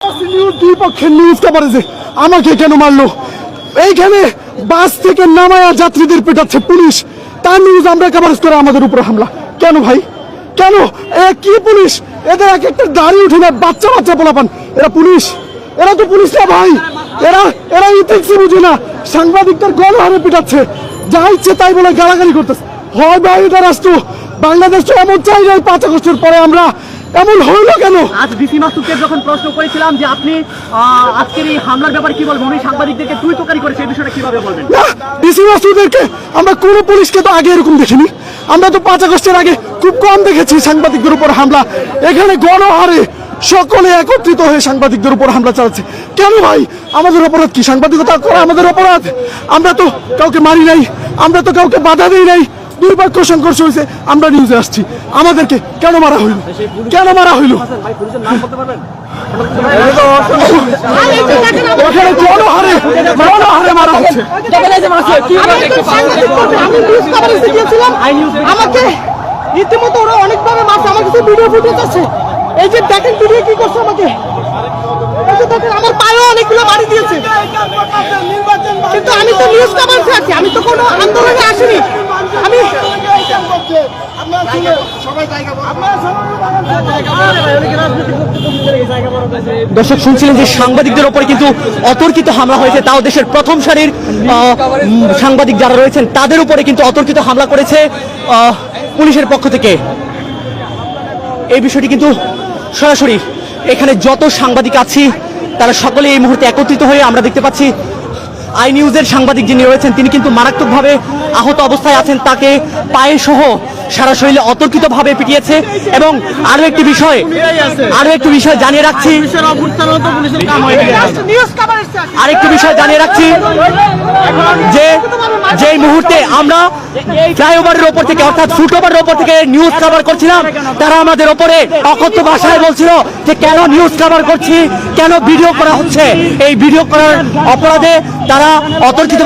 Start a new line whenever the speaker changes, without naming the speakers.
দুই পক্ষের নিউজ কভারেজে আমাকে কেন মারলো? এইখানে বাস থেকে নামায়া যাত্রীদের পেটাচ্ছে পুলিশ, তার নিউজ আমরা কভারেজ করে আমাদের উপর হামলা কেন ভাই? কেন? কি পুলিশ? এদের এক একটা দাড়ি উঠে না, বাচ্চা বাচ্চা পোলাপান। এরা পুলিশ? এরা তো পুলিশ না ভাই, এরা ইথিক্স বুঝে না। সাংবাদিকদের গণহারে পিটাচ্ছে, যা ইচ্ছে তাই বলে গালাগালি করতেছে। হয় ভাই, এটা রাষ্ট্র বাংলাদেশ তো এমন চাই নাই 5 আগস্টের পরে আমরা, এমন হইলো কেন?
আজ ডিসি মাসুদকে যখন প্রশ্ন করেছিলাম যে আপনি আজকের এই হামলার ব্যাপারে কি বলবেন, উনি সাংবাদিকদেরকে তুই তোকারি করেছে, এই বিষয়টা কিভাবে বলবেন?
না, ডিসি মাসুদদেরকে আমরা কোনো পুলিশকে তো আগে এরকম দেখিনি। আমরা তো 5 আগস্টের আগে খুব কম দেখেছি সাংবাদিকদের উপর হামলা। এখানে গণহারে সকলে একত্রিত হয়ে সাংবাদিকদের উপর হামলা চালাচ্ছে কেন ভাই? আমাদের অপরাধ কি? সাংবাদিকতা করা আমাদের অপরাধ? আমরা তো কাউকে মারি নাই, আমরা তো কাউকে বাধা দিই নাই। দুই পক্ষ সংঘর্ষ হয়েছে, আমরা নিউজে আসছি। আমাদেরকে কেন মারা হইল? কেন মারা হইল? ওখানে গণহারে মারা হচ্ছে।
আমাকে রীতিমতো ওরা অনেকভাবে মারছে। আমার কিছু ভিডিও ফুটেজ আছে, এই যে দেখেন ভিডিও কি করছে আমাকে। এই যে দেখেন আমার পায়েও অনেকগুলো মারি দিয়েছে, কিন্তু আমি তো নিউজ কভারেজে আছি, আমি তো কোনো আন্দোলনে আসিনি। আমি
দর্শক শুনছিলেন যে সাংবাদিকদের উপরে কিন্তু অতর্কিত হামলা হয়েছে, তাও দেশের প্রথম সারির সাংবাদিক যারা রয়েছেন তাদের উপরে কিন্তু অতর্কিত হামলা করেছে পুলিশের পক্ষ থেকে। এই বিষয়টি কিন্তু সরাসরি এখানে যত সাংবাদিক আছি তারা সকলে এই মুহূর্তে একত্রিত হয়ে আমরা দেখতে পাচ্ছি আই নিউজের সাংবাদিক যিনি রয়েছেন তিনি কিন্তু মারাত্মকভাবে আহত অবস্থায় আছেন, তাকে পায়ে সহ সারা শরীরে অতর্কিতভাবে পিটিয়েছে। এবং আরো একটি বিষয় জানিয়ে রাখছি, আরেকটি বিষয় জানিয়ে রাখছি যে যেই মুহূর্তে আমরা ফ্লাইওভারের ওপর থেকে অর্থাৎ ফুটওভারের ওপর থেকে নিউজ কভার করছিলাম, তারা আমাদের ওপরে অকথ্য ভাষায় বলছিল যে কেন নিউজ কভার করছি, কেন ভিডিও করা হচ্ছে। এই ভিডিও করার অপরাধে তারা অতর্কিত